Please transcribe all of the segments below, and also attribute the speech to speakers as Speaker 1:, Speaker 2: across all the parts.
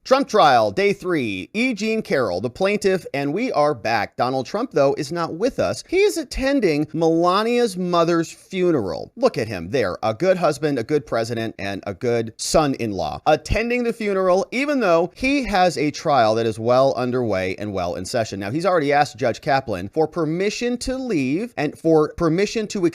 Speaker 1: Trump trial, day 3, E. Jean Carroll, the plaintiff, and we are back. Donald Trump, though, is not with us. He is attending Melania's mother's funeral. Look at him there, a good husband, a good president, and a good son-in-law. Attending the funeral, even though he has a trial that is well underway and well in session. Now, he's already asked Judge Kaplan for permission to leave and for permission to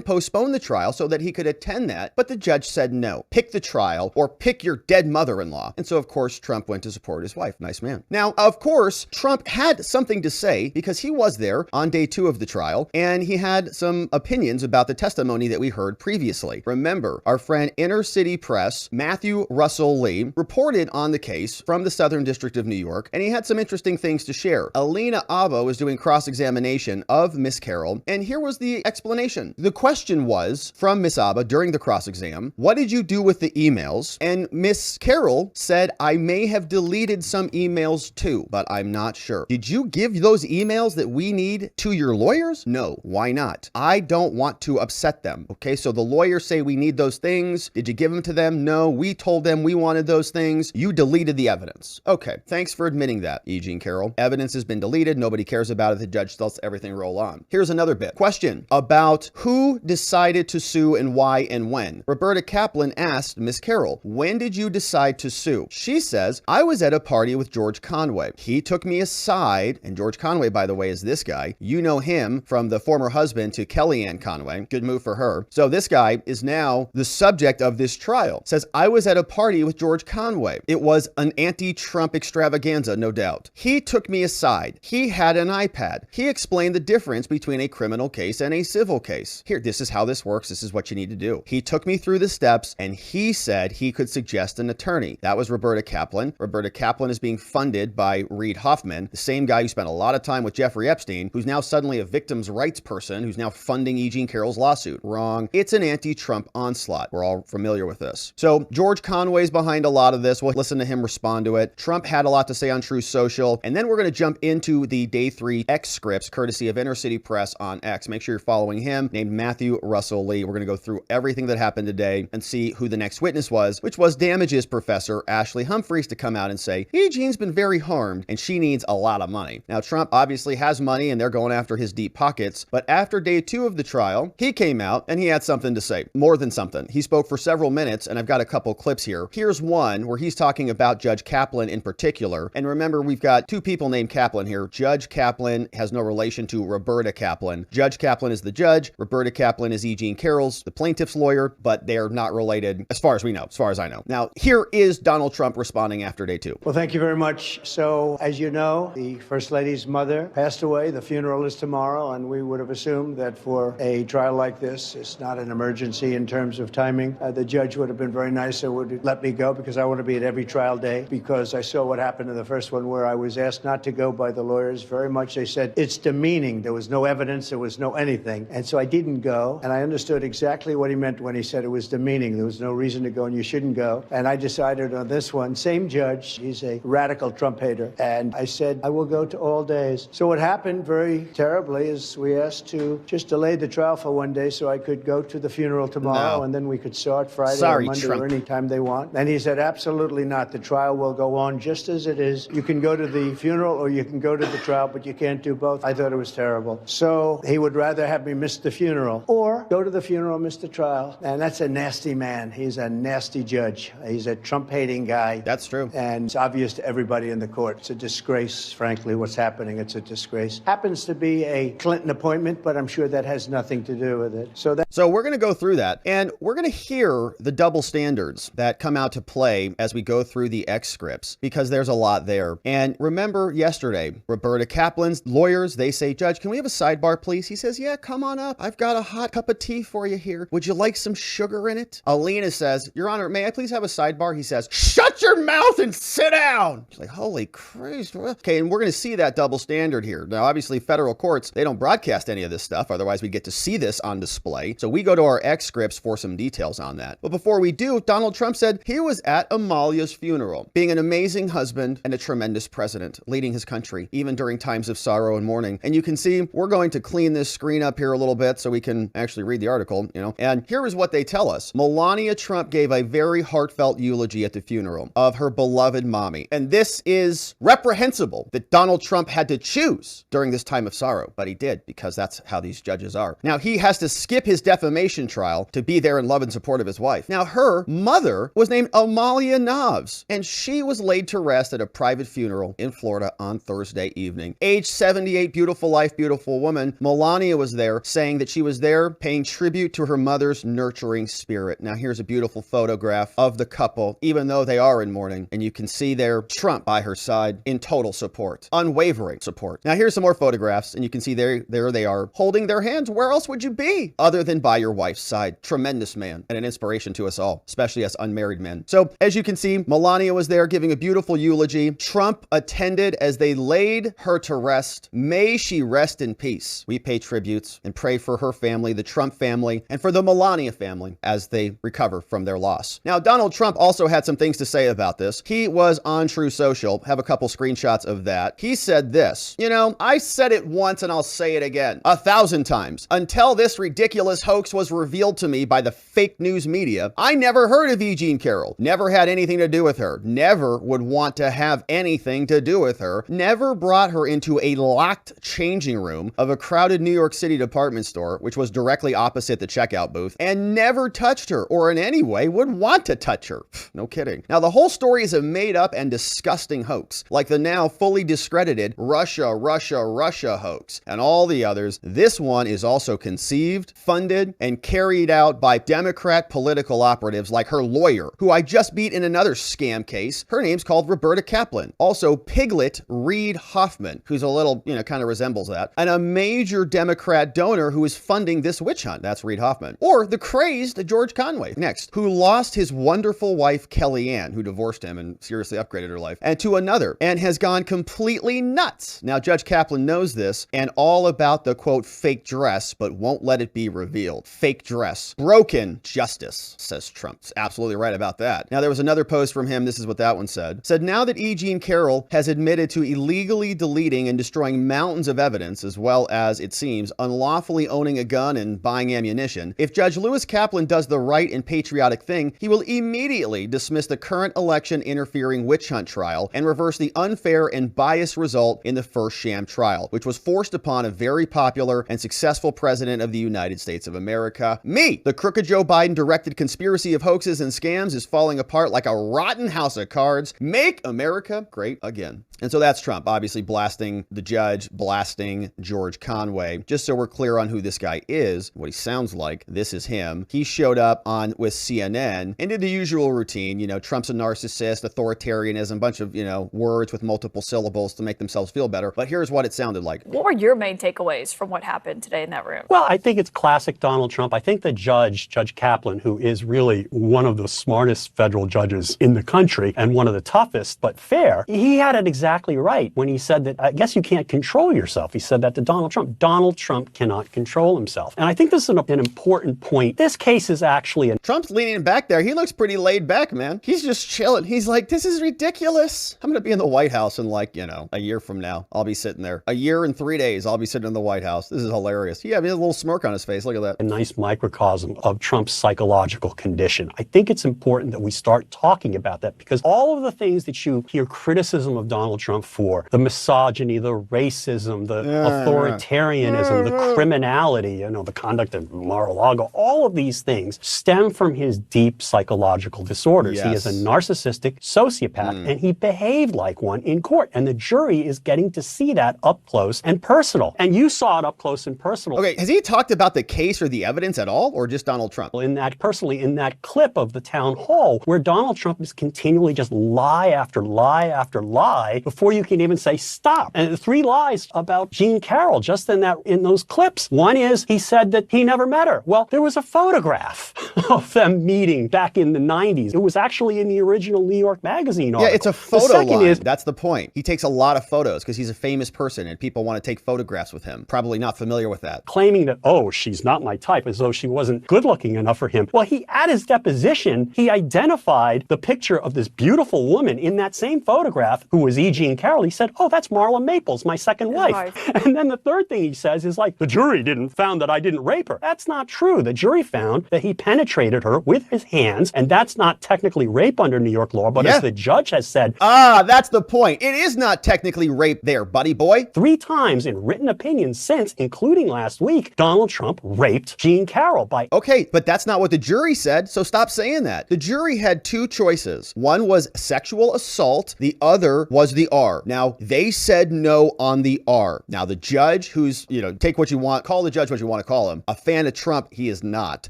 Speaker 1: postpone the trial so that he could attend that, but the judge said no. Pick the trial or pick your dead mother-in-law. And so, of course, Trump went to support his wife. Nice man. Now, of course, Trump had something to say because he was there on day 2 of the trial, and he had some opinions about the testimony that we heard previously. Remember, our friend Inner City Press, Matthew Russell Lee, reported on the case from the Southern District of New York, and he had some interesting things to share. Alina was doing cross-examination of Miss Carroll, and here was the explanation. The question was from Miss Abba during the cross-exam, what did you do with the emails? And Miss Carroll said, I may have deleted some emails too, but I'm not sure. Did you give those emails that we need to your lawyers? No. Why not? I don't want to upset them. Okay, so the lawyers say we need those things. Did you give them to them? No. We told them we wanted those things. You deleted the evidence. Okay, thanks for admitting that, E. Jean Carroll. Evidence has been deleted. Nobody cares about it. The judge lets everything roll on. Here's another bit. Question about who decided to sue and why and when. Roberta Kaplan asked Miss Carroll, when did you decide to sue? She says, I was at a party with George Conway. He took me aside, and George Conway, by the way, is this guy. You know him from the former husband to Kellyanne Conway. Good move for her. So this guy is now the subject of this trial. Says, I was at a party with George Conway. It was an anti-Trump extravaganza, no doubt. He took me aside. He had an iPad. He explained the difference between a criminal case and a civil case. Here, this is how this works. This is what you need to do. He took me through the steps, and he said he could suggest an attorney. That was Roberta Kaplan. Roberta Kaplan is being funded by Reid Hoffman, the same guy who spent a lot of time with Jeffrey Epstein, who's now suddenly a victim's rights person, who's now funding E. Jean Carroll's lawsuit. Wrong. It's an anti-Trump onslaught. We're all familiar with this. So George Conway's behind a lot of this. We'll listen to him respond to it. Trump had a lot to say on Truth Social. And then we're going to jump into the day 3 X scripts, courtesy of Inner City Press on X. Make sure you're following him, named Matthew Russell Lee. We're going to go through everything that happened today and see who the next witness was, which was damages professor Ashley Humphreys, to come out and say, E. Jean's been very harmed and she needs a lot of money. Now, Trump obviously has money and they're going after his deep pockets, but after day 2 of the trial, he came out and he had something to say, more than something. He spoke for several minutes, and I've got a couple clips here. Here's one where he's talking about Judge Kaplan in particular. And remember, we've got 2 people named Kaplan here. Judge Kaplan has no relation to Roberta Kaplan. Judge Kaplan is the judge. Roberta Kaplan is E. Jean Carroll's, the plaintiff's lawyer, but they're not related as far as we know, as far as I know. Now, here is Donald Trump responding after day 2.
Speaker 2: Well, thank you very much. So, as you know, the First Lady's mother passed away. The funeral is tomorrow, and we would have assumed that for a trial like this, it's not an emergency in terms of timing. The judge would have been very nice and would let me go because I want to be at every trial day, because I saw what happened in the first one where I was asked not to go by the lawyers very much. They said, it's demeaning. There was no evidence. There was no anything. And so I didn't go, and I understood exactly what he meant when he said it was demeaning. There was no reason to go and you shouldn't go. And I decided on this one, same judge, he's a radical Trump hater, and I said, I will go to all days. So what happened very terribly is we asked to just delay the trial for one day so I could go to the funeral tomorrow, and then we could start Friday or Monday or any time they want. And he said, absolutely not. The trial will go on just as it is. You can go to the funeral or you can go to the trial, but you can't do both. I thought it was terrible. So he would rather have me miss the funeral or go to the funeral and miss the trial. And that's a nasty man. He's a nasty judge. He's a Trump-hating guy.
Speaker 1: That's true.
Speaker 2: And it's obvious to everybody in the court. It's a disgrace, frankly, what's happening. It's a disgrace. Happens to be a Clinton appointment, but I'm sure that has nothing to do with it. So
Speaker 1: we're going to go through that, and we're going to hear the double standards that come out to play as we go through the X scripts, because there's a lot there. And remember yesterday, Roberta Kaplan's lawyers, they say, Judge, can we have a sidebar, please? He says, yeah, come on up. I've got a hot cup of tea for you here. Would you like some sugar in it? Alina says, Your Honor, may I please have a sidebar? He says, shut your mouth and sit down. She's like, holy Christ. Okay, and we're going to see that double standard here. Now, obviously, federal courts, they don't broadcast any of this stuff. Otherwise, we get to see this on display. So we go to our X scripts for some details on that. But before we do, Donald Trump said he was at Amalija's funeral, being an amazing husband and a tremendous president, leading his country, even during times of sorrow and mourning. And you can see, we're going to clean this screen up here a little bit so we can actually read the article, and here is what they tell us. Melania Trump gave a very heartfelt eulogy at the funeral of her beloved mommy. And this is reprehensible that Donald Trump had to choose during this time of sorrow, but he did, because that's how these judges are. Now, he has to skip his defamation trial to be there in love and support of his wife. Now, her mother was named Amalija, and she was laid to rest at a private funeral in Florida on Thursday evening. Age 78, beautiful life, beautiful woman. Melania was there, saying that she was there paying tribute to her mother's nurturing spirit. Now, here's a beautiful photograph of the couple, even though they are in mourning, and you can see there Trump by her side in total support, unwavering support. Now, here's some more photographs, and you can see there they are holding their hands. Where else would you be other than by your wife's side? Tremendous man and an inspiration to us all, especially us unmarried men. So, as you can see, Melania was there giving a beautiful eulogy. Trump attended as they laid her to rest. May she rest in peace. We pay tributes and pray for her family, the Trump family, and for the Melania family as they recover from their loss. Now, Donald Trump also had some things to say about this. He was on True Social. Have a couple screenshots of that. He said this, you know, I said it once and I'll say it again 1,000 times. Until this ridiculous hoax was revealed to me by the fake news media, I never heard of E. Jean Carroll. Never had anything to do with her. Never would want to have anything to do with her. Never brought her into a locked changing room of a crowded New York City department store, which was directly opposite the checkout booth, and never touched her or in any way would want to touch her. No kidding. Now, the whole story is a made up and disgusting hoax, like the now fully discredited Russia hoax and all the others. This one is also conceived, funded, and carried out by Democrat political operatives like her lawyer, who I just beat in another scam case. Her name's called Roberta Kaplan. Also, Piglet Reid Hoffman, who's a little, kind of resembles that, and a major Democrat donor who is funding this witch hunt. That's Reid Hoffman. Or the crazed George Conway, next, who lost his wonderful wife, Kellyanne, who divorced him and seriously upgraded her life, and to another, and has gone completely nuts. Now, Judge Kaplan knows this and all about the, quote, fake dress, but won't let it be revealed. Fake dress. Broken justice, says Trump. It's absolutely right about that. Now, there was another post from him. This is what that one said. Said, now that E. Jean Carroll has admitted to illegally deleting and destroying mountains of evidence, as well as, it seems, unlawfully owning a gun and buying ammunition, if Judge Lewis Kaplan does the right and patriotic thing, he will immediately dismiss the current election interfering witch hunt trial and reverse the unfair and biased result in the first sham trial, which was forced upon a very popular and successful president of the United States of America. Me! The crooked Joe Biden directed conspiracy of hoaxes and scams is falling apart like a rotten house of cards. Make America great again. And so that's Trump, obviously blasting the judge, blasting George Conway. Just so we're clear on who this guy is, what he sounds like, this is him. He showed up on with CNN and did the usual routine. Trump's a narcissist, authoritarianism, bunch of, words with multiple syllables to make themselves feel better. But here's what it sounded like.
Speaker 3: What were your main takeaways from what happened today in that room?
Speaker 4: Well, I think it's classic Donald Trump. I think the Judge Kaplan, who is really one of the smartest federal judges in the country and one of the toughest, but fair, he had it exactly right when he said that, I guess you can't control yourself. He said that to Donald Trump. Donald Trump cannot control himself. And I think this is an important point. This case is actually
Speaker 1: Trump's leaning back there. He looks pretty laid back, man. He's just chilling. He's like, this is ridiculous. I'm going to be in the White House in a year from now. I'll be sitting there. A year and 3 days, I'll be sitting in the White House. This is hilarious. Yeah, he has a little smirk on his face. Look at that.
Speaker 4: A nice microcosm of Trump's psychological condition. I think it's important that we start talking about that because all of the things that you hear criticism of Donald Trump for, the misogyny, the racism, the authoritarianism, the criminality, the conduct of Mar-a-Lago, all of these things stem from his deep psychological disorders.
Speaker 1: Yes.
Speaker 4: He is a narcissistic sociopath and he behaved like one in court. And the jury is getting to see that up close and personal. And you saw it up close and personal.
Speaker 1: Okay, has he talked about the case or the evidence at all, or just Donald Trump?
Speaker 4: In that clip of the town hall where Donald Trump is continually just lie after lie after lie before you can even say stop. And 3 lies about Jean Carroll just in those clips. One is he said that he never met her. Well, there was a photograph of them meeting back in the 90s. It was actually in the original New York Magazine article.
Speaker 1: Yeah, it's a photo line. That's the point. He takes a lot of photos because he's a famous person and people want to take photographs with him. Probably not familiar with that.
Speaker 4: Claiming that, she's not my type, as though she wasn't good looking enough for him. Well, at his deposition, he identified the picture of this beautiful woman in that same photograph who was E. Jean Carroll. He said, that's Marla Maples, my second wife. Right. And then the third thing he says is the jury found that I didn't rape her. That's not true. The jury found that he penetrated her with his hands, and that's not technically rape under New York law before, but
Speaker 1: Yeah.
Speaker 4: as the judge has said,
Speaker 1: that's the point. It is not technically rape there, buddy boy.
Speaker 4: 3 times in written opinions since, including last week, Donald Trump raped Jean Carroll by...
Speaker 1: Okay, but that's not what the jury said, so stop saying that. The jury had 2 choices. One was sexual assault, the other was the R. Now, they said no on the R. Now, the judge, who's, take what you want, call the judge what you want to call him, a fan of Trump, he is not.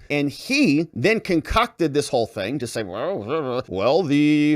Speaker 1: And he then concocted this whole thing to say,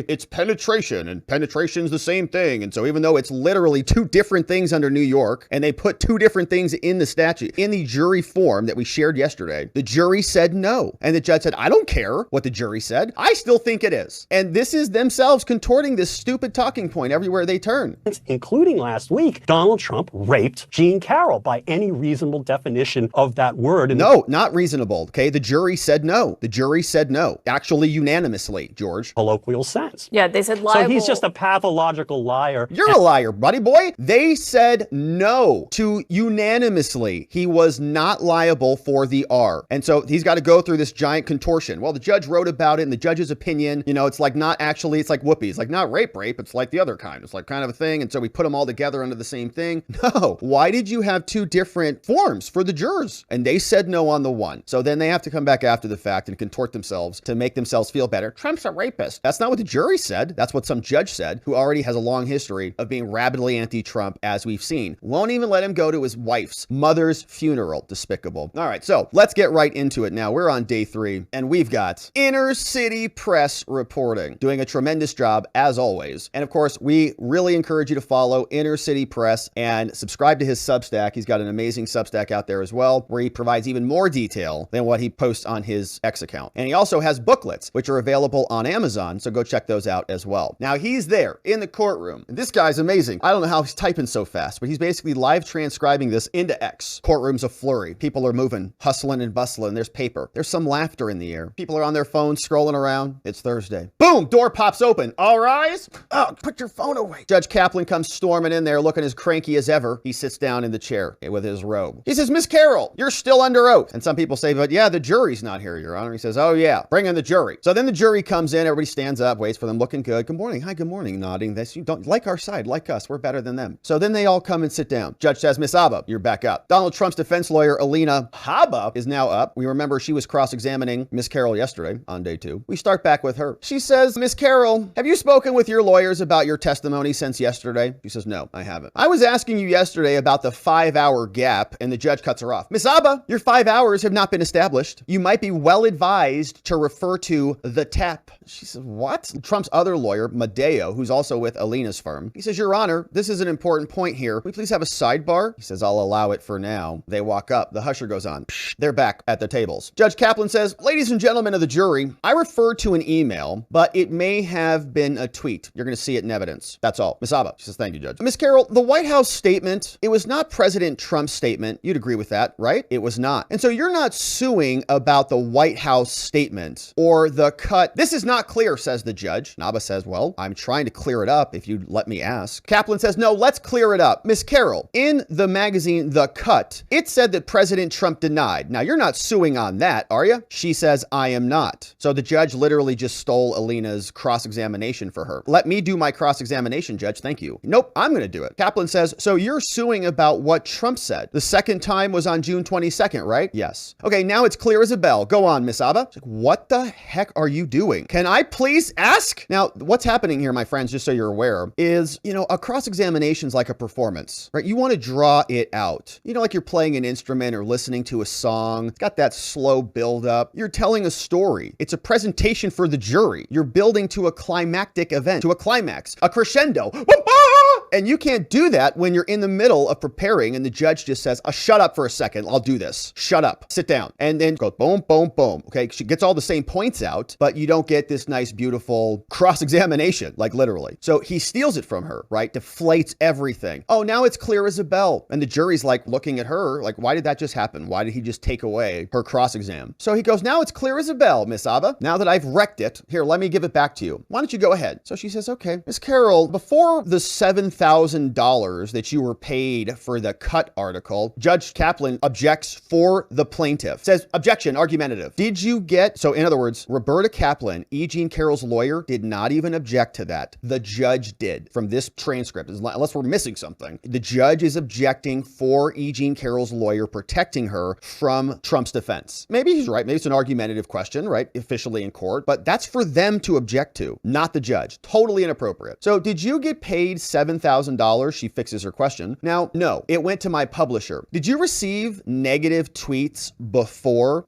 Speaker 1: it's penetration, and penetration's the same thing. And so even though it's literally 2 different things under New York, and they put 2 different things in the statute, in the jury form that we shared yesterday, the jury said no. And the judge said, I don't care what the jury said. I still think it is. And this is themselves contorting this stupid talking point everywhere they turn.
Speaker 4: Including last week, Donald Trump raped Jean Carroll by any reasonable definition of that word.
Speaker 1: No, not reasonable. Okay, the jury said no. The jury said no. Actually, unanimously, George.
Speaker 4: Colloquial sense.
Speaker 3: Yeah, they said liable.
Speaker 4: So he's just a pathological liar.
Speaker 1: You're a liar, buddy boy. They said no to unanimously. He was not liable for the R. And so he's got to go through this giant contortion. Well, the judge wrote about it in the judge's opinion. It's like not actually, it's like whoopee. It's like not rape. It's like the other kind. It's like kind of a thing. And so we put them all together under the same thing. No. Why did you have 2 different forms for the jurors? And they said no on the one. So then they have to come back after the fact and contort themselves to make themselves feel better. Trump's a rapist. That's not what the jury said. That's what some judge said, who already has a long history of being rabidly anti-Trump, as we've seen. Won't even let him go to his wife's mother's funeral. Despicable. All right, so let's get right into it now. We're on day 3, and we've got inner city press reporting, doing a tremendous job as always. And of course, we really encourage you to follow Inner City Press and subscribe to his Substack. He's got an amazing Substack out there as well, where he provides even more detail than what he posts on his X account. And he also has booklets, which are available on Amazon, so go check those out as well. Now, he's there in the courtroom. And this guy's amazing. I don't know how he's typing so fast, but he's basically live transcribing this into X. Courtroom's a flurry. People are moving, hustling and bustling. There's paper. There's some laughter in the air. People are on their phones scrolling around. It's Thursday. Boom! Door pops open. All rise. Oh, put your phone away. Judge Kaplan comes storming in there looking as cranky as ever. He sits down in the chair with his robe. He says, Miss Carroll, you're still under oath. And some people say, but yeah, the jury's not here, Your Honor. He says, oh yeah, bring in the jury. So then the jury comes in. Everybody stands up, waits for them, looking good. Good morning. Hi, good morning. Nodding. This, you don't like our side, like us. We're better than them. So then they all come and sit down. Judge says, Miss Abba, you're back up. Donald Trump's defense lawyer, Alina Haba, is now up. We remember she was cross-examining Miss Carroll yesterday on day 2. We start back with her. She says, Miss Carroll, have you spoken with your lawyers about your testimony since yesterday? She says, no, I haven't. I was asking you yesterday about the 5-hour gap, and the judge cuts her off. Miss Abba, your 5 hours have not been established. You might be well advised to refer to the tap. She says, what? Trump's other lawyer, Madeo, who's also with Alina's firm, he says, Your Honor, this is an important point here. Can we please have a sidebar? He says, I'll allow it for now. They walk up. The husher goes on. Psh, they're back at the tables. Judge Kaplan says, ladies and gentlemen of the jury, I referred to an email, but it may have been a tweet. You're going to see it in evidence. That's all. Miss Abba. She says, thank you, Judge. Miss Carroll, the White House statement, it was not President Trump's statement. You'd agree with that, right? It was not. And so you're not suing about the White House statement or the cut. This is not clear, says the judge. Naba says, well, I'm trying to clear it up if you'd let me ask. Kaplan says, no, let's clear it up. Miss Carroll, in the magazine, The Cut, it said that President Trump denied. Now, you're not suing on that, are you? She says, I am not. So the judge literally just stole Alina's cross-examination for her. Let me do my cross-examination, Judge. Thank you. Nope, I'm going to do it. Kaplan says, so you're suing about what Trump said. The second time was on June 22nd, right? Yes. Okay, now it's clear as a bell. Go on, Miss Abba. She's like, what the heck are you doing? Can I please ask? Now, what's happening here, my friends, just so you're aware, is, a cross-examination is like a performance, right? You want to draw it out. Like you're playing an instrument or listening to a song. It's got that slow build up. You're telling a story. It's a presentation for the jury. You're building to a climactic event, to a climax, a crescendo. And you can't do that when you're in the middle of preparing and the judge just says, shut up for a second. I'll do this. Shut up. Sit down. And then go boom, boom, boom. Okay. She gets all the same points out, but you don't get this nice, beautiful cross-examination, like literally. So he steals it from her, right? Deflates everything. Oh, now it's clear as a bell. And the jury's like looking at her, like, why did that just happen? Why did he just take away her cross-exam? So he goes, now it's clear as a bell, Miss Abba. Now that I've wrecked it, here, let me give it back to you. Why don't you go ahead? So she says, okay. Miss Carroll, before the 7th $7,000 that you were paid for the Cut article. Judge Kaplan objects for the plaintiff. Says, objection, argumentative. Did you get, so in other words, Roberta Kaplan, E. Jean Carroll's lawyer, did not even object to that. The judge did. From this transcript, unless we're missing something, the judge is objecting for E. Jean Carroll's lawyer protecting her from Trump's defense. Maybe he's right. Maybe it's an argumentative question, right? Officially in court, but that's for them to object to, not the judge. Totally inappropriate. So did you get paid $7,000? She fixes her question. Now, no, it went to my publisher. Did you receive negative tweets before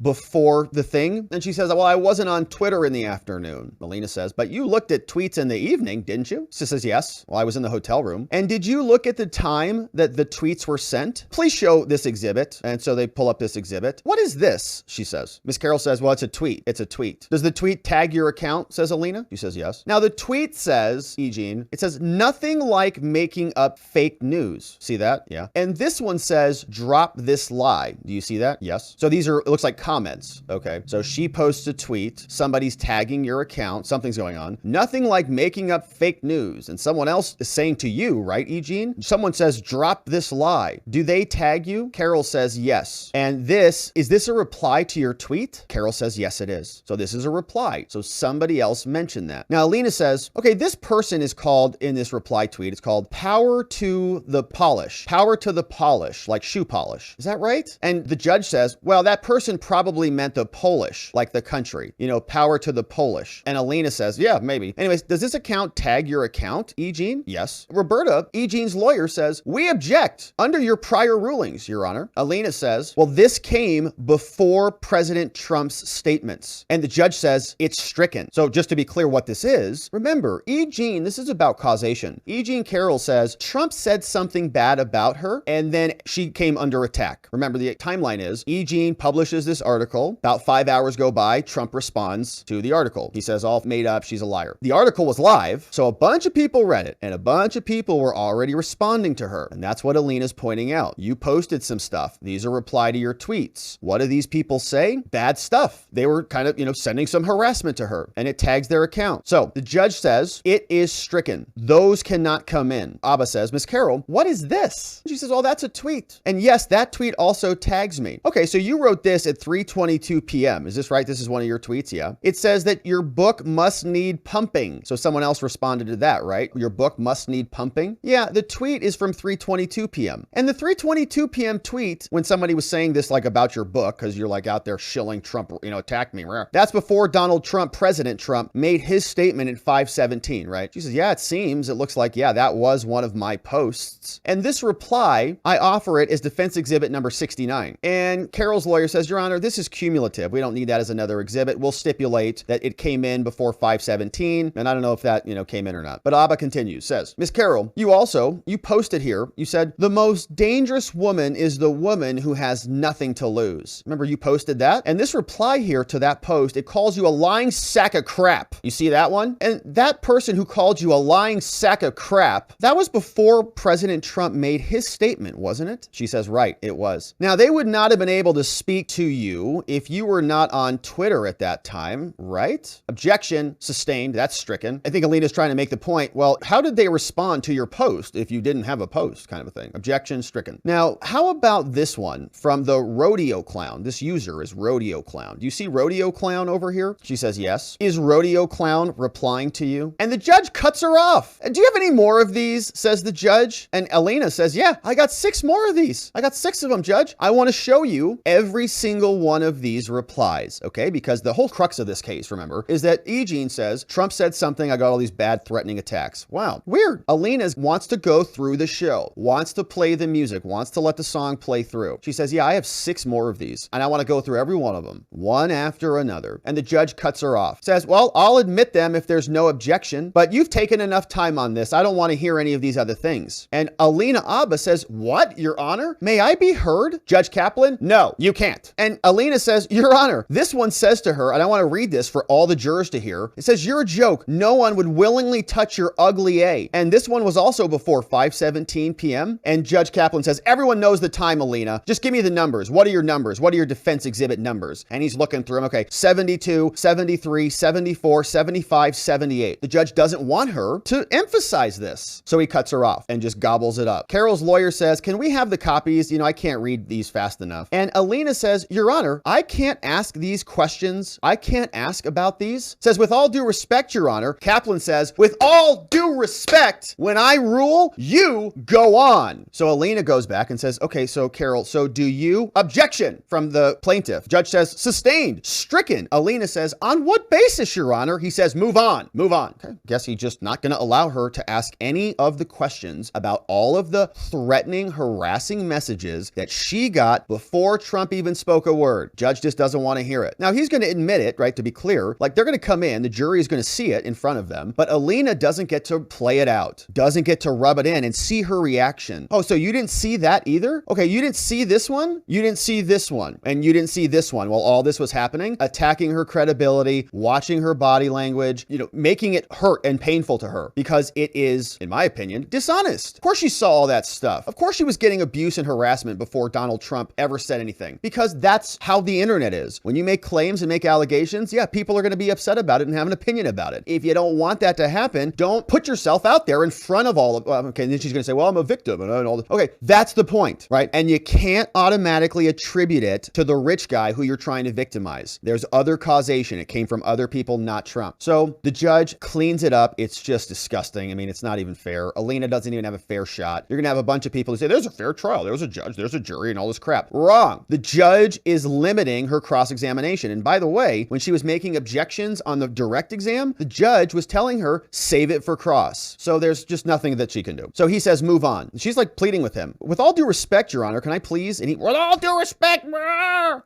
Speaker 1: the thing? And she says, well, I wasn't on Twitter in the afternoon. Alina says, but you looked at tweets in the evening, didn't you? She says, yes. Well, I was in the hotel room. And did you look at the time that the tweets were sent? Please show this exhibit. And so they pull up this exhibit. What is this? She says. Miss Carroll says, well, it's a tweet. It's a tweet. Does the tweet tag your account? Says Alina. She says, yes. Now the tweet says, E. Jean, it says nothing like making up fake news. See that? Yeah. And this one says, drop this lie. Do you see that? Yes. So these are, it looks like comments. Okay. So she posts a tweet. Somebody's tagging your account. Something's going on. Nothing like making up fake news. And someone else is saying to you, right, E. Jean? Someone says, drop this lie. Do they tag you? Carroll says, yes. And is this a reply to your tweet? Carroll says, yes, it is. So this is a reply. So somebody else mentioned that. Now, Alina says, okay, this person is called in this reply tweet, it's called Power to the Polish. Power to the Polish, like shoe polish. Is that right? And the judge says, well, that person probably meant the Polish, like the country, you know, power to the Polish. And Alina says, yeah, maybe. Anyways, does this account tag your account, E. Jean? Yes. Roberta, E. Jean's lawyer, says, we object under your prior rulings, Your Honor. Alina says, well, this came before President Trump's statements. And the judge says it's stricken. So just to be clear what this is, remember, E. Jean, this is about causation. E. Jean Carroll says Trump said something bad about her and then she came under attack. Remember, the timeline is E. Jean publishes this article. About 5 hours go by. Trump responds to the article. He says, all made up. She's a liar. The article was live. So a bunch of people read it and a bunch of people were already responding to her. And that's what Alina's pointing out. You posted some stuff. These are reply to your tweets. What do these people say? Bad stuff. They were kind of, sending some harassment to her and it tags their account. So the judge says it is stricken. Those cannot come in. Abba says, Miss Carroll, what is this? She says, oh, that's a tweet. And yes, that tweet also tags me. Okay, so you wrote this at 3:22 p.m. Is this right? This is one of your tweets, yeah? It says that your book must need pumping. So someone else responded to that, right? Your book must need pumping? Yeah, the tweet is from 3:22 p.m. And the 3:22 p.m. tweet, when somebody was saying this like about your book, because you're like out there shilling Trump, attack me. That's before Donald Trump, President Trump, made his statement at 5:17, right? She says, yeah, it looks like, yeah, that was one of my posts. And this reply, I offer it as defense exhibit number 69. And Carroll's lawyer says, Your Honor, this is cumulative. We don't need that as another exhibit. We'll stipulate that it came in before 5:17. And I don't know if that, came in or not. But Abba continues, says, Miss Carroll, you posted here, you said, the most dangerous woman is the woman who has nothing to lose. Remember, you posted that? And this reply here to that post, it calls you a lying sack of crap. You see that one? And that person who called you a lying sack of crap, that was before President Trump made his statement, wasn't it? She says, right, it was. Now, they would not have been able to speak to you if you were not on Twitter at that time, right? Objection, sustained, that's stricken. I think Alina's trying to make the point, well, how did they respond to your post if you didn't have a post, kind of a thing? Objection, stricken. Now, how about this one from the Rodeo Clown? This user is Rodeo Clown. Do you see Rodeo Clown over here? She says, yes. Is Rodeo Clown replying to you? And the judge cuts her off. Do you have any more of these? Says the judge. And Alina says, yeah, I got 6 more of these. I got 6 of them, Judge. I want to show you every single one of these replies, okay? Because the whole crux of this case, remember, is that E. Jean says, Trump said something, I got all these bad threatening attacks. Wow, weird. Alina wants to go through the show, wants to play the music, wants to let the song play through. She says, yeah, I have 6 more of these, and I want to go through every one of them, one after another. And the judge cuts her off. Says, well, I'll admit them if there's no objection, but you've taken enough time on this. I don't want to hear any of these other things. And Alina Abba says, what, Your Honor? May I be heard? Judge Kaplan? No, you can't. And Alina says, Your Honor, this one says to her, and I want to read this for all the jurors to hear. It says, you're a joke. No one would willingly touch your ugly A. And this one was also before 5:17 p.m. And Judge Kaplan says, everyone knows the time, Alina. Just give me the numbers. What are your numbers? What are your defense exhibit numbers? And he's looking through them. Okay, 72, 73, 74, 75, 78. The judge doesn't want her to emphasize this. So he cuts her off and just gobbles it up. Carroll's lawyer says, can we have the copies? I can't read these fast enough. And Alina says, Your Honor, I can't ask these questions. I can't ask about these. Says, with all due respect, Your Honor. Kaplan says, with all due respect, when I rule, you go on. So Alina goes back and says, okay, so Carroll, so do you? Objection from the plaintiff. Judge says, sustained, stricken. Alina says, on what basis, Your Honor? He says, move on, move on. Okay, guess he's just not going to allow her to ask any of the questions about all of the threatening, harassing messages that she got before Trump even spoke a word. Judge just doesn't want to hear it. Now, he's going to admit it, right, to be clear. Like, they're going to come in, the jury is going to see it in front of them, but Alina doesn't get to play it out, doesn't get to rub it in and see her reaction. Oh, so you didn't see that either? Okay, you didn't see this one? You didn't see this one, and you didn't see this one while all this was happening, attacking her credibility, watching her body language, making it hurt and painful to her because it is, in my opinion, dishonest. Of course she saw all that stuff. Of course she was getting abuse and harassment before Donald Trump ever said anything, because that's how the internet is. When you make claims and make allegations, yeah, people are going to be upset about it and have an opinion about it. If you don't want that to happen, don't put yourself out there in front of all of, okay, and then she's going to say, well, I'm a victim and all this. Okay, that's the point, right? And you can't automatically attribute it to the rich guy who you're trying to victimize. There's other causation. It came from other people, not Trump. So the judge cleans it up. It's just disgusting. I mean, it's not even fair. Alina doesn't even have a fair shot. You're going to have a bunch of people who say, there's a fair trial. There's a judge, there's a jury, and all this crap. Wrong. The judge is limiting her cross-examination. And by the way, when she was making objections on the direct exam, the judge was telling her, save it for cross. So there's just nothing that she can do. So he says, move on. She's like pleading with him. With all due respect, Your Honor, can I please? And with all due respect,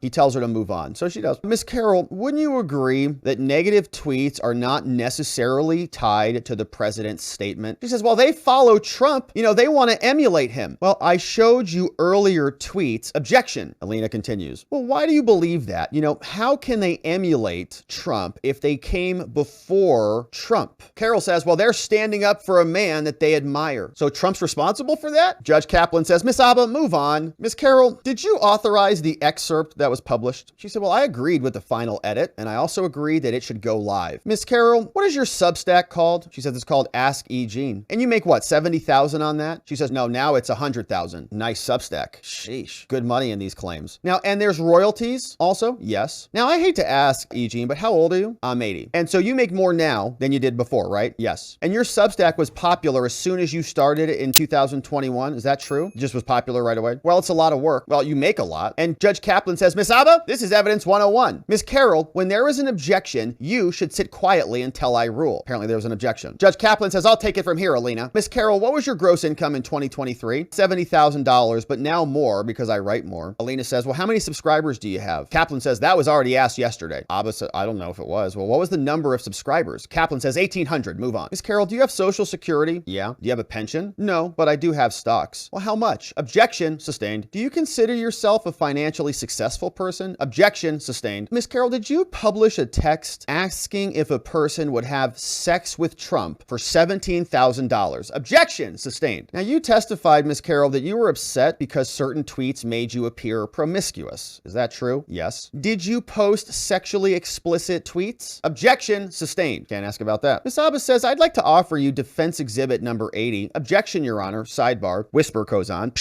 Speaker 1: he tells her to move on. So she does. Miss Carroll, wouldn't you agree that negative tweets are not necessarily tied to the president's statement? She says, well, they follow Trump. They want to emulate him. Well, I showed you earlier tweets. Objection. Alina continues. Well, why do you believe that? How can they emulate Trump if they came before Trump? Carroll says, well, they're standing up for a man that they admire. So Trump's responsible for that? Judge Kaplan says, Miss Abba, move on. Miss Carroll, did you authorize the excerpt that was published? She said, well, I agreed with the final edit, and I also agreed that it should go live. Miss Carroll, what is your Substack called? She says, it's called Ask E. Jean. And you make what, 70,000 on that? She says, no, now it's 100,000. Nice Substack. Sheesh. Good money in these claims. Now, and there's royalties also? Yes. Now, I hate to ask, E. Jean, but how old are you? I'm 80. And so you make more now than you did before, right? Yes. And your Substack was popular as soon as you started it in 2021. Is that true? It just was popular right away? Well, it's a lot of work. Well, you make a lot. And Judge Kaplan says, Miss Abba, this is evidence 101. Miss Carroll, when there is an objection, you should sit quietly until I rule. Apparently there was an objection. Judge Kaplan says, I'll take it from here, Alina. Miss Carroll, what was your gross income in 2023? $70,000, but now more because I write more. Alina says, well, how many subscribers do you have? Kaplan says, that was already asked yesterday. Abba said, I don't know if it was. Well, what was the number of subscribers? Kaplan says, 1,800. Move on. Miss Carroll, do you have Social Security? Yeah. Do you have a pension? No, but I do have stocks. Well, how much? Objection. Sustained. Do you consider yourself a financially successful person? Objection. Sustained. Miss Carroll, did you publish a text asking if a person would have sex with Trump for $17,000? Objection. Sustained. Now, you testified, Miss Carroll, that you were upset because certain tweets made you appear promiscuous. Is that true? Yes. Did you post sexually explicit tweets? Objection. Sustained. Can't ask about that. Miss Abba says, I'd like to offer you defense exhibit number 80. Objection, Your Honor. Sidebar. Whisper goes on.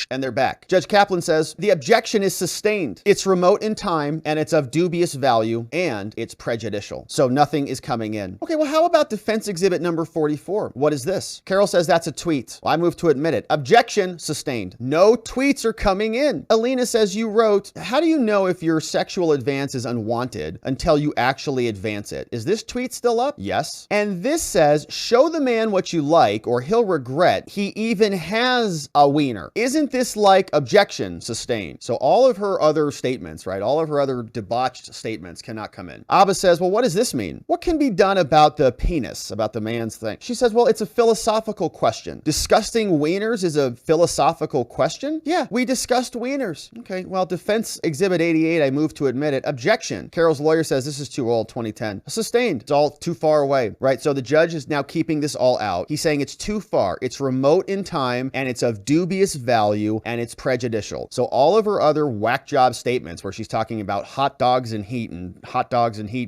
Speaker 1: And they're back. Judge Kaplan says, the objection is sustained. It's remote in time, and it's of dubious value, and it's prejudicial. So nothing is coming in. Okay, well, how about defense exhibit number 44? What is this? Carroll says that's a tweet. Well, I move to admit it. Objection. Sustained. No tweets are coming in. Alina says you wrote, how do you know if your sexual advance is unwanted until you actually advance it? Is this tweet still up? Yes. And this says, show the man what you like, or he'll regret he even has a wiener. Isn't this like objection? Sustained. So all of her other statements, right? All of her other debauched statements cannot come in. Abba says, well, what does this mean? What can be done about the penis, about the man's thing? She says, well, it's a philosophical question. Disgusting wieners is a philosophical question? Yeah, we discussed wieners. Okay, well, defense exhibit 88, I move to admit it. Objection. Carroll's lawyer says this is too old, 2010. Sustained. It's all too far away, right? So the judge is now keeping this all out. He's saying it's too far. It's remote in time, and it's of dubious value, you and it's prejudicial. So all of her other whack job statements where she's talking about hot dogs and heat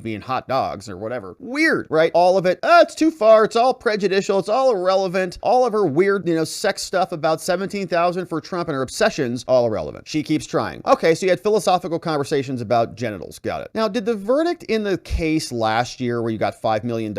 Speaker 1: being hot dogs or whatever. Weird, right? All of it, it's too far. It's all prejudicial. It's all irrelevant. All of her weird, sex stuff about 17,000 for Trump and her obsessions, all irrelevant. She keeps trying. Okay, so you had philosophical conversations about genitals. Got it. Now, did the verdict in the case last year where you got $5 million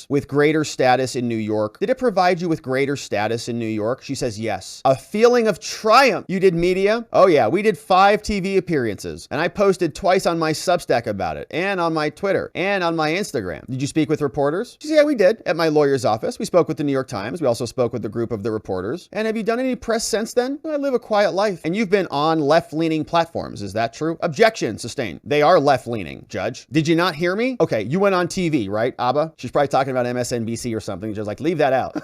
Speaker 1: with greater status in New York, did it provide you with greater status in New York? She says yes. A feeling of triumph. You did media? Oh yeah, we did 5 TV appearances and I posted twice on my Substack about it and on my Twitter and on my Instagram. Did you speak with reporters? She said, yeah, we did at my lawyer's office. We spoke with the New York Times. We also spoke with the group of the reporters. And have you done any press since then? I live a quiet life. And you've been on left-leaning platforms. Is that true? Objection sustained. They are left-leaning, Judge. Did you not hear me? Okay, you went on TV, right, Abba? She's probably talking about MSNBC or something. Just like, leave that out.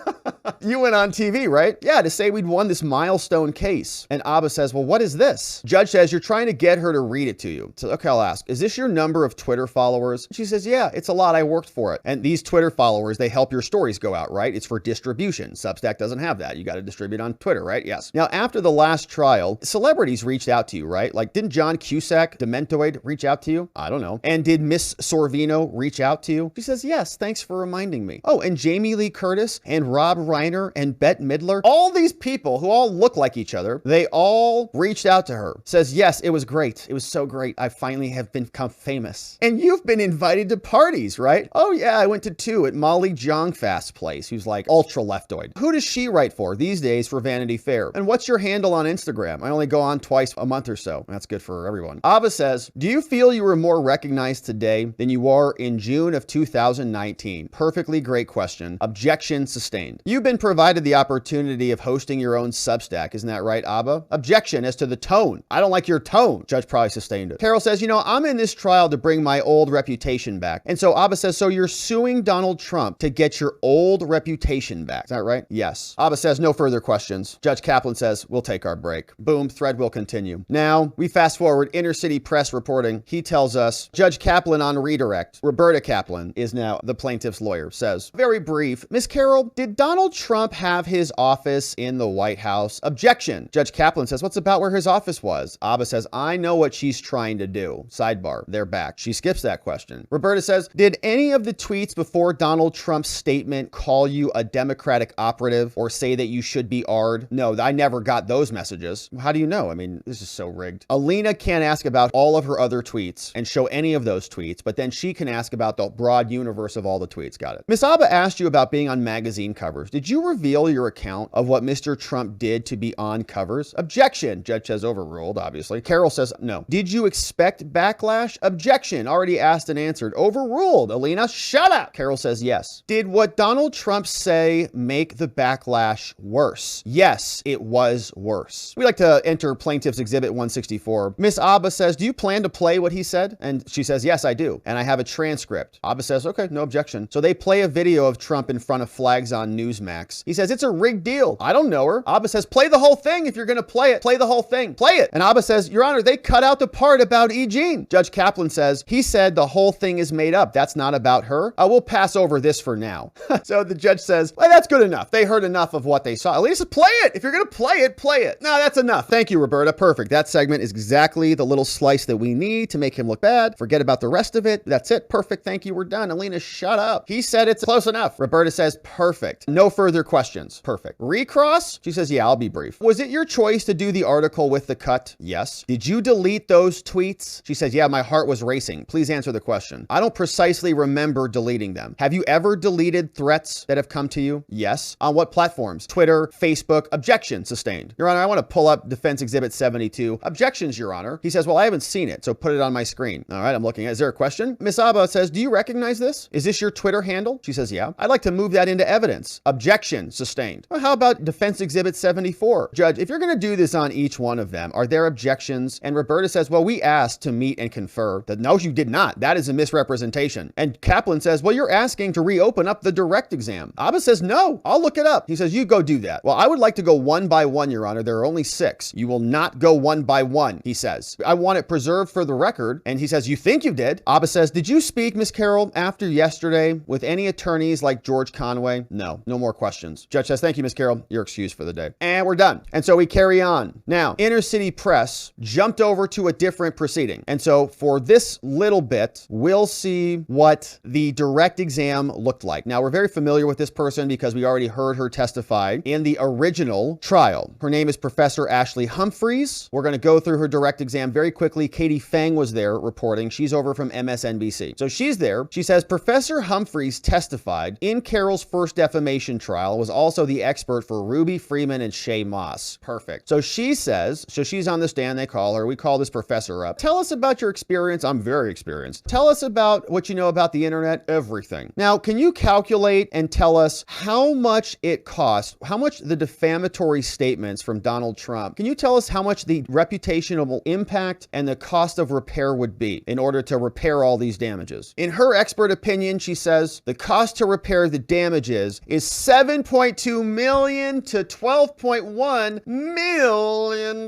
Speaker 1: You went on TV, right? Yeah, to say we'd won this milestone case. And Abba says, well, what is this? Judge says, you're trying to get her to read it to you. So, okay, I'll ask, is this your number of Twitter followers? She says, yeah, it's a lot. I worked for it. And these Twitter followers, they help your stories go out, right? It's for distribution. Substack doesn't have that. You got to distribute on Twitter, right? Yes. Now, after the last trial, celebrities reached out to you, right? Like, didn't John Cusack, Dementoid, reach out to you? I don't know. And did Miss Sorvino reach out to you? She says, yes, thanks for reminding me. Oh, and Jamie Lee Curtis and Rob Reiner and Bette Midler, all these people who all look like each other, they all reached out to her. Says, yes, it was great. It was so great. I finally have become famous. And you've been invited to parties, right? Oh yeah, I went to 2 at Molly Jong-Fast's place, who's like ultra leftoid. Who does she write for these days for Vanity Fair? And what's your handle on Instagram? I only go on twice a month or so. That's good for everyone. Abba says, do you feel you were more recognized today than you were in June of 2019? Perfectly great question. Objection sustained. You've been provided the opportunity of hosting your own Substack. Isn't that right, Abba? Objection as to the tone. I don't like your tone. Judge probably sustained it. Carroll says, I'm in this trial to bring my old reputation back. And so Abba says, so you're suing Donald Trump to get your old reputation back. Is that right? Yes. Abba says, no further questions. Judge Kaplan says, we'll take our break. Boom, thread will continue. Now, we fast forward, Inner City Press reporting. He tells us, Judge Kaplan on redirect, Roberta Kaplan is now the plaintiff's lawyer, says, very brief, Miss Carroll, did Donald Trump have his office in the White House? Objection. Judge Kaplan says, what's about where his office was? Abba says, I know what she's trying to do. Sidebar, they're back. She skips that question. Roberta says, did any of the tweets before Donald Trump's statement call you a Democratic operative or say that you should be AR'd? No, I never got those messages. How do you know? I mean, this is so rigged. Alina can't ask about all of her other tweets and show any of those tweets, but then she can ask about the broad universe of all the tweets. Got it. Miss Abba asked you about being on magazine covers. Did you reveal your account of what Mr. Trump did to be on covers? Objection. Judge says overruled, obviously. Carroll says no. Did you expect backlash? Objection. Already asked and answered. Overruled. Alina, shut up. Carroll says yes. Did what Donald Trump say make the backlash worse? Yes, it was worse. We like to enter Plaintiff's Exhibit 164. Miss Abba says, do you plan to play what he said? And she says, yes, I do. And I have a transcript. Abba says, okay, no objection. So they play a video of Trump in front of flags on Newsmax. He says, it's a rigged deal. I don't know her. Abba says, play the whole thing. If you're going to play it, play the whole thing. Play it. And Abba says, Your Honor, they cut out the part about E. Jean. Judge Kaplan says, he said the whole thing is made up. That's not about her. We'll pass over this for now. So the judge says, well, that's good enough. They heard enough of what they saw. At least play it. If you're going to play it, play it. No, that's enough. Thank you, Roberta. Perfect. That segment is exactly the little slice that we need to make him look bad. Forget about the rest of it. That's it. Perfect. Thank you. We're done. Alina, shut up. He said it's close enough. Roberta says, perfect. No further questions. Perfect. Recross? She says, yeah, I'll be brief. Was it your choice to do the article with the cut? Yes. Did you delete those tweets? She says, yeah, my heart was racing. Please answer the question. I don't precisely remember deleting them. Have you ever deleted threats that have come to you? Yes. On what platforms? Twitter, Facebook. Objection sustained. Your Honor, I want to pull up Defense Exhibit 72. Objections, Your Honor. He says, well, I haven't seen it, so put it on my screen. All right, I'm looking at it. Is there a question? Miss Abba says, do you recognize this? Is this your Twitter handle? She says, yeah. I'd like to move that into evidence. Objection sustained. Well, how about Defense Exhibit 74? Judge, if you're going to do this on each one of them, are there objections? And Roberta says, well, we asked to meet and confer. No, you did not. That is a misrepresentation. And Kaplan says, well, you're asking to reopen up the direct exam. Abba says, no, I'll look it up. He says, you go do that. Well, I would like to go one by one, Your Honor. There are only 6. You will not go one by one, he says. I want it preserved for the record. And he says, you think you did? Abba says, did you speak, Miss Carroll, after yesterday with any attorneys like George Conway? No more questions. Judge says, thank you, Miss Carroll. You're excused for the day. And we're done. And so so we carry on. Now, Inner City Press jumped over to a different proceeding. And so for this little bit, we'll see what the direct exam looked like. Now, we're very familiar with this person because we already heard her testify in the original trial. Her name is Professor Ashley Humphreys. We're going to go through her direct exam very quickly. Katie Fang was there reporting. She's over from MSNBC. So she's there. She says Professor Humphreys testified in Carroll's first defamation trial, was also the expert for Ruby Freeman and Shay Moss. Perfect. So she says, so she's on the stand, they call her. We call this professor up. Tell us about your experience. I'm very experienced. Tell us about what you know about the internet, everything. Now, can you calculate and tell us how much it cost, how much the defamatory statements from Donald Trump, can you tell us how much the reputational impact and the cost of repair would be in order to repair all these damages? In her expert opinion, she says the cost to repair the damages is $7.2 million to $12.1 million.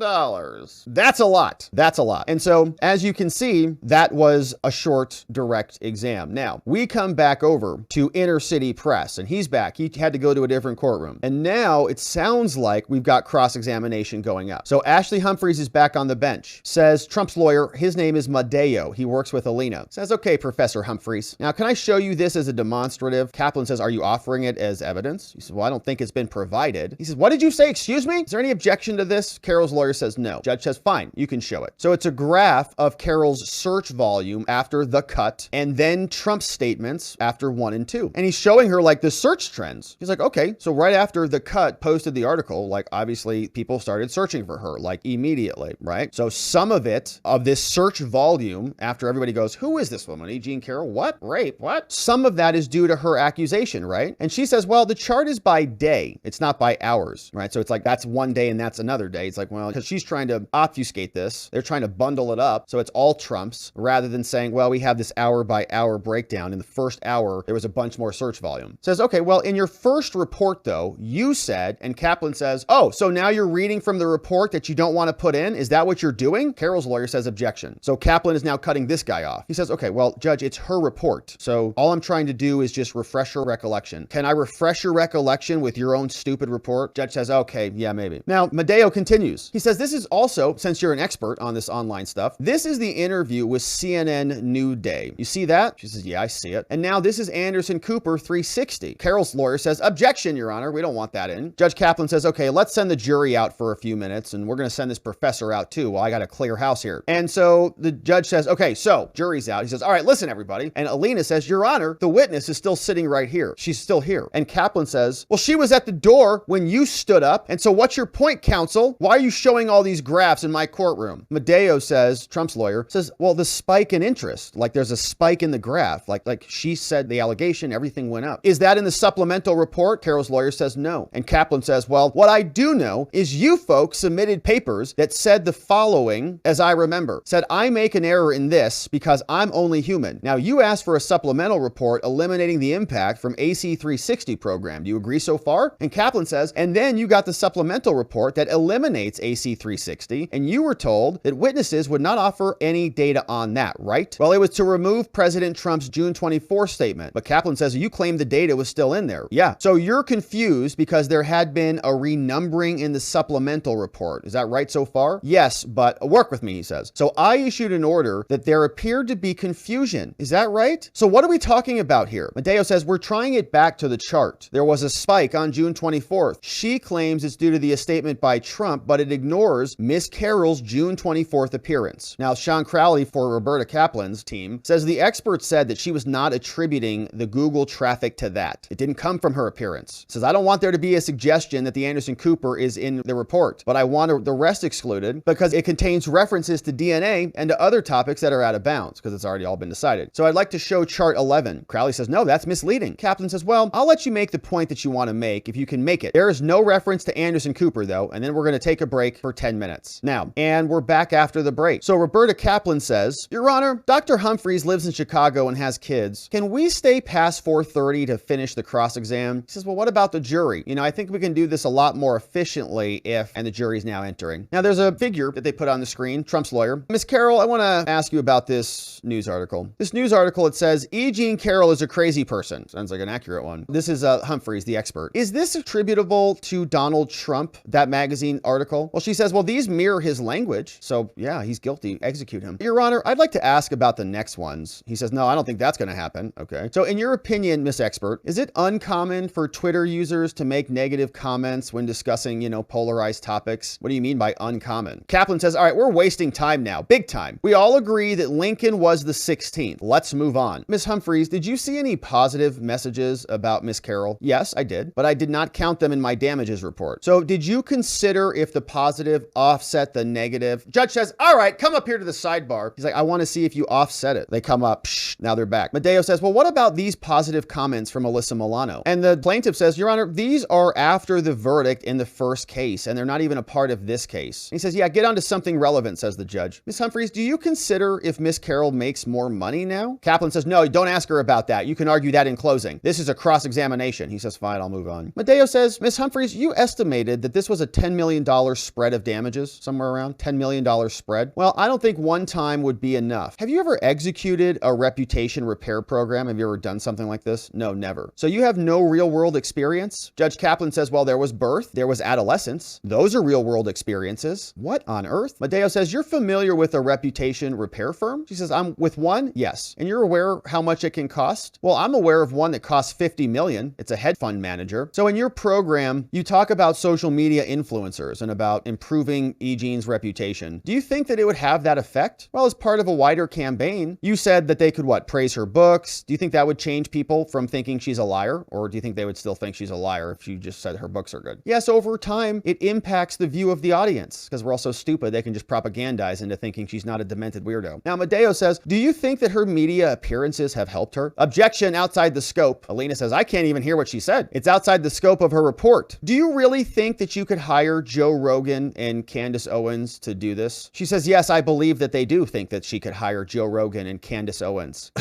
Speaker 1: That's a lot. That's a lot. And so, as you can see, that was a short direct exam. Now, we come back over to Inner City Press, and he's back. He had to go to a different courtroom. And now it sounds like we've got cross-examination going up. So Ashley Humphreys is back on the bench. Says Trump's lawyer, his name is Madeo. He works with Alina. Says, okay, Professor Humphreys. Now, can I show you this as a demonstrative? Kaplan says, are you offering it as evidence? He says, well, I don't think it's been provided. He says, what did you say? Excuse me? Is there any objection to this? Carroll's lawyer says no. Judge says, fine, you can show it. So it's a graph of Carroll's search volume after the cut and then Trump's statements after 1 and 2. And he's showing her like the search trends. He's like, okay, so right after the cut posted the article, like obviously people started searching for her like immediately, right? So some of it, of this search volume after everybody goes, who is this woman? E. Jean Carroll? What? Rape? What? Some of that is due to her accusation, right? And she says, well, the chart is by day. It's not by hours, right? So it's like, that's one day and that's another day. It's like, well, because she's trying to obfuscate this. They're trying to bundle it up. So it's all Trump's rather than saying, well, we have this hour by hour breakdown. In the first hour, there was a bunch more search volume. Says, okay, well, in your first report though, you said, and Kaplan says, oh, so now you're reading from the report that you don't want to put in? Is that what you're doing? Carroll's lawyer says objection. So Kaplan is now cutting this guy off. He says, okay, well, Judge, it's her report. So all I'm trying to do is just refresh her recollection. Can I refresh your recollection with your own stupid report? Judge says, okay, yeah, maybe. Now, Madeo continues. He says, this is also, since you're an expert on this online stuff, this is the interview with CNN New Day. You see that? She says, yeah, I see it. And now this is Anderson Cooper 360. Carroll's lawyer says, objection, Your Honor. We don't want that in. Judge Kaplan says, okay, let's send the jury out for a few minutes, and we're going to send this professor out too. Well, I got to clear house here. And so the judge says, okay, so jury's out. He says, all right, listen, everybody. And Alina says, Your Honor, the witness is still sitting right here. She's still here. And Kaplan says, well, she was at the door when you stood up. And so what's your point, counsel? Why are you showing all these graphs in my courtroom? Madeo says, Trump's lawyer says, well, the spike in interest, like there's a spike in the graph. Like she said, the allegation, everything went up. Is that in the supplemental report? Carroll's lawyer says no. And Kaplan says, well, what I do know is you folks submitted papers that said the following, as I remember, said, I make an error in this because I'm only human. Now you asked for a supplemental report eliminating the impact from AC 360 program. Do you agree so far? And Kaplan says, and then you got the supplemental report that eliminates AC 360, and you were told that witnesses would not offer any data on that, right? Well, it was to remove President Trump's June 24 statement, but Kaplan says you claimed the data was still in there. Yeah. So you're confused because there had been a renumbering in the supplemental report. Is that right so far? Yes, but work with me, he says. So I issued an order that there appeared to be confusion. Is that right? So what are we talking about here? Madeo says we're trying it back to the chart. There was a spike on June 24th. She claims it's due to the statement by Trump, but it ignores Miss Carroll's June 24th appearance. Now, Sean Crowley for Roberta Kaplan's team says the expert said that she was not attributing the Google traffic to that. It didn't come from her appearance. Says, I don't want there to be a suggestion that the Anderson Cooper is in the report, but I want the rest excluded because it contains references to DNA and to other topics that are out of bounds because it's already all been decided. So I'd like to show chart 11. Crowley says, no, that's misleading. Kaplan says, well, I'll let you make the point that you want to make if you can make it. There is no reference to Anderson Cooper though, and then we're going to take a break for 10 minutes. Now, and we're back after the break. So Roberta Kaplan says, Your Honor, Dr. Humphreys lives in Chicago and has kids. Can we stay past 4:30 to finish the cross exam? He says, well, what about the jury? You know, I think we can do this a lot more efficiently if, and the jury's now entering. Now there's a figure that they put on the screen, Trump's lawyer. Miss Carroll, I want to ask you about this news article. This news article, it says, E. Jean Carroll is a crazy person. Sounds like an accurate one. This is Humphreys, the expert. Is this attributable to Donald Trump, that magazine article? Well, she says, well, these mirror his language. So yeah, he's guilty. Execute him. Your Honor, I'd like to ask about the next ones. He says, no, I don't think that's going to happen. Okay. So in your opinion, Miss Expert, is it uncommon for Twitter users to make negative comments when discussing, polarized topics? What do you mean by uncommon? Kaplan says, all right, we're wasting time now. Big time. We all agree that Lincoln was the 16th. Let's move on. Miss Humphreys, did you see any positive messages about Miss Carroll? Yes, I did, but I did not count them in my damages report. So did you consider if the positive offset the negative? Judge says, all right, come up here to the sidebar. He's like, I want to see if you offset it. They come up. Now they're back. Medeo says, well, what about these positive comments from Alyssa Milano? And the plaintiff says, Your Honor, these are after the verdict in the first case, and they're not even a part of this case. And he says, yeah, get on to something relevant, says the judge. Miss Humphreys, do you consider if Miss Carroll makes more money now? Kaplan says, no, don't ask her about that. You can argue that in closing. This is a cross-examination. He says, fine, I'll move on. Medeo says, Miss Humphreys, you estimated that this was a $10 million spread of damages, somewhere around $10 million spread. Well, I don't think one time would be enough. Have you ever executed a reputation repair program? Have you ever done something like this? No, never. So you have no real world experience? Judge Kaplan says, well, there was birth, there was adolescence. Those are real world experiences. What on earth? Medeo says, you're familiar with a reputation repair firm? She says, I'm with one? Yes. And you're aware how much it can cost? Well, I'm aware of one that costs $50 million. It's a hedge fund manager. So in your program, you talk about social media influencers and about improving E-Gene's reputation. Do you think that it would have that effect? Well, as part of a wider campaign, you said that they could, praise her books. Do you think that would change people from thinking she's a liar? Or do you think they would still think she's a liar if she just said her books are good? Yes, over time, it impacts the view of the audience because we're all so stupid they can just propagandize into thinking she's not a demented weirdo. Now, Medeo says, do you think that her media appearances have helped her? Objection, outside the scope. Alina says, I can't even hear what she said. It's outside the scope of her report. Do you really think that you could hire Joe Rogan and Candace Owens to do this? She says, yes, I believe that they do think that she could hire Joe Rogan and Candace Owens.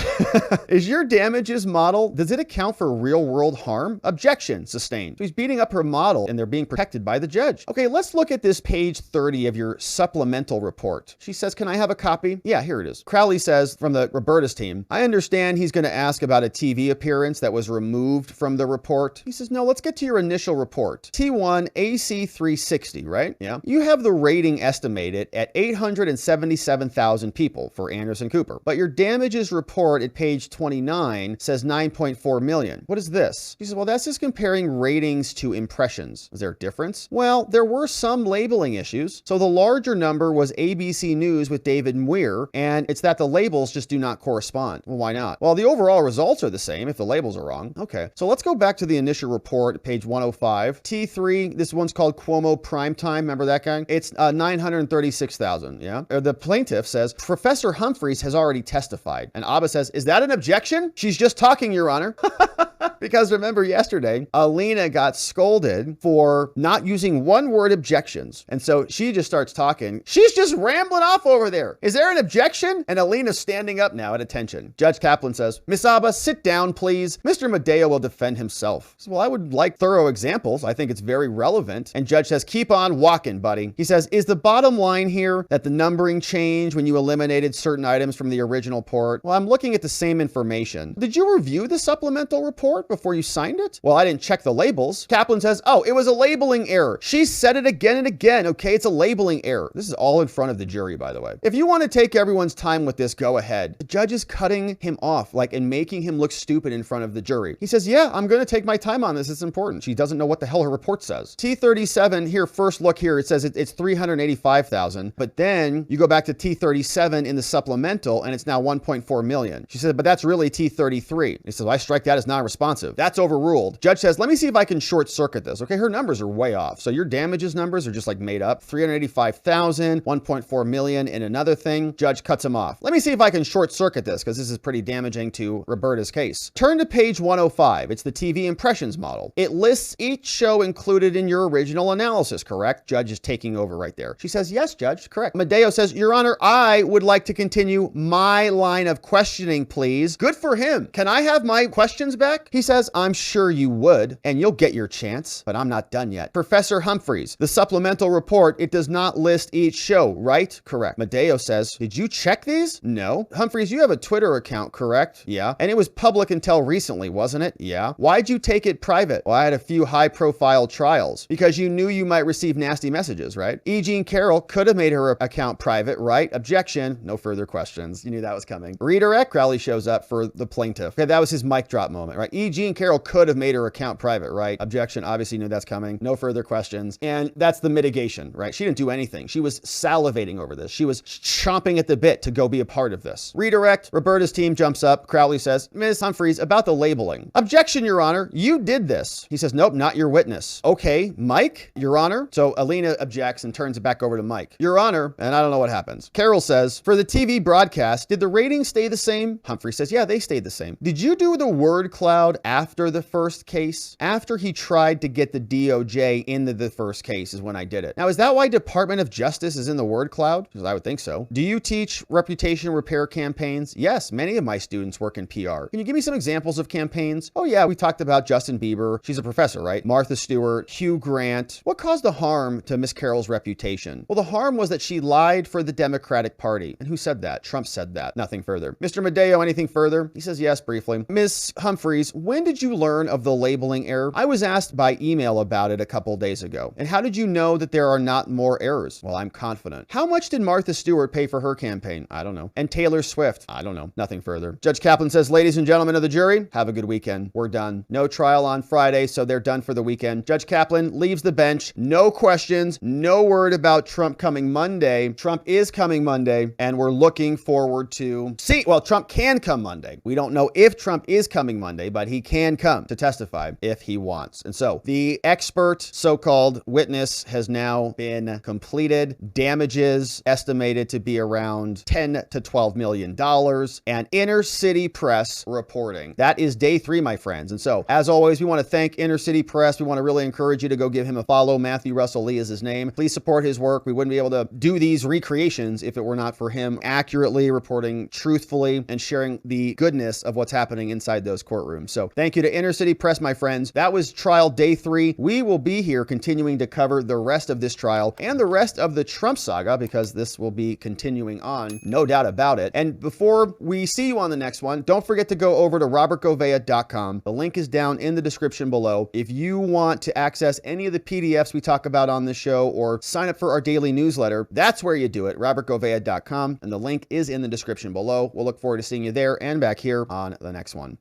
Speaker 1: Is your damages model, does it account for real world harm? Objection, sustained. So he's beating up her model and they're being protected by the judge. Okay, let's look at this page 30 of your supplemental report. She says, can I have a copy? Yeah, here it is. Crowley says from the Roberta's team, I understand he's going to ask about a TV appearance that was removed from the report. He says, no, let's get to your initial report. T1 AC 360, right? Yeah. You have the rating estimated at 877,000 people for Anderson Cooper, but your damages report at page 29 says 9.4 million. What is this? He says, well, that's just comparing ratings to impressions. Is there a difference? Well, there were some labeling issues. So the larger number was ABC News with David Muir, and it's that the labels just do not correspond. Well, why not? Well, the overall results are the same if the labels are wrong. Okay, so let's go back to the initial report, page 105. T3, this one's called Cuomo Primetime. Remember that guy? It's 936,000, yeah? The plaintiff says, Professor Humphreys has already testified. And Abba says, is that an objection? She's just talking, Your Honor. Because remember yesterday, Alina got scolded for not using one-word objections. And so she just starts talking. She's just rambling off over there. Is there an objection? And Alina's standing up now at attention. Judge Kaplan says, Miss Abba, sit down, please. Mr. Medeo will defend himself. He says, well, I would like thorough examples. I think it's very relevant. And judge says, keep on walking, buddy. He says, is the bottom line here that the numbering changed when you eliminated certain items from the original report? Well, I'm looking at the same information. Did you review the supplemental report before you signed it? Well, I didn't check the labels. Kaplan says, oh, it was a labeling error. She said it again and again. Okay, it's a labeling error. This is all in front of the jury, by the way. If you want to take everyone's time with this, go ahead. The judge is cutting him off, and making him look stupid in front of the jury. He says, yeah, I'm going to take my time on this. It's important. She doesn't know what the hell her report says. T37 here, first look here, it says it's 385,000, but then you go back to T37 in the supplemental and it's now 1.4 million. She said, but that's really T33. He says, well, I strike that as non-responsive. That's overruled. Judge says, let me see if I can short circuit this. Okay, her numbers are way off. So your damages numbers are just made up. 385,000, 1.4 million in another thing. Judge cuts him off. Let me see if I can short circuit this because this is pretty damaging to Roberta's case. Turn to page 105. It's the TV impressions model. It lists each show included in your original analysis, correct? Judge is taking over right there. She says, yes, Judge, correct. Medeo says, Your Honor, I would like to continue my line of questioning, please. Good for him. Can I have my questions back? He says, I'm sure you would, and you'll get your chance, but I'm not done yet. Professor Humphreys, the supplemental report, it does not list each show, right? Correct. Medeo says, did you check these? No. Humphreys, you have a Twitter account, correct? Yeah. And it was public until recently, wasn't it? Yeah. Why'd you take it private? Well, I had a few high-profile trials. Because because you knew you might receive nasty messages, right? E. Jean Carroll could have made her account private, right? Objection. No further questions. You knew that was coming. Redirect. Crowley shows up for the plaintiff. Okay, that was his mic drop moment, right? E. Jean Carroll could have made her account private, right? Objection. Obviously knew that's coming. No further questions. And that's the mitigation, right? She didn't do anything. She was salivating over this. She was chomping at the bit to go be a part of this. Redirect. Roberta's team jumps up. Crowley says, Ms. Humphreys, about the labeling. Objection, Your Honor. You did this. He says, nope, not your witness. Okay, Mike, Your Honor. So Alina objects and turns it back over to Mike. Your Honor, and I don't know what happens. Carroll says, for the TV broadcast, did the ratings stay the same? Humphrey says, yeah, they stayed the same. Did you do the word cloud after the first case? After he tried to get the DOJ into the first case is when I did it. Now, is that why Department of Justice is in the word cloud? Because I would think so. Do you teach reputation repair campaigns? Yes, many of my students work in PR. Can you give me some examples of campaigns? Oh yeah, we talked about Justin Bieber. She's a professor, right? Martha Stewart, Hugh Grant. What caused the harm to Miss Carroll's reputation? Well, the harm was that she lied for the Democratic Party. And who said that? Trump said that. Nothing further. Mr. Medeo, anything further? He says yes, briefly. Miss Humphreys, when did you learn of the labeling error? I was asked by email about it a couple days ago. And how did you know that there are not more errors? Well, I'm confident. How much did Martha Stewart pay for her campaign? I don't know. And Taylor Swift? I don't know. Nothing further. Judge Kaplan says, ladies and gentlemen of the jury, have a good weekend. We're done. No trial on Friday, so they're done for the weekend. Judge Kaplan leaves the bench. No questions. No word about Trump coming Monday. Trump is coming Monday, and we're looking forward to see. Well, Trump can come Monday. We don't know if Trump is coming Monday, but he can come to testify if he wants. And so the expert so-called witness has now been completed. Damages estimated to be around $10 to $12 million, and Inner City Press reporting. That is day 3, my friends. And so, as always, we want to thank Inner City Press. We want to really encourage you to go give him a follow. Matthew Russell Lee is his name. Please support his work. We wouldn't be able to do these recreations if it were not for him accurately reporting truthfully and sharing the goodness of what's happening inside those courtrooms. So thank you to Inner City Press, my friends. That was trial day 3. We will be here continuing to cover the rest of this trial and the rest of the Trump saga, because this will be continuing on, no doubt about it. And before we see you on the next one, don't forget to go over to robertgovea.com. The link is down in the description below. If you want to access any of the PDFs we talk about on this show or sign up for our daily newsletter, that's where you do it, robertgovea.com. And the link is in the description below. We'll look forward to seeing you there and back here on the next one.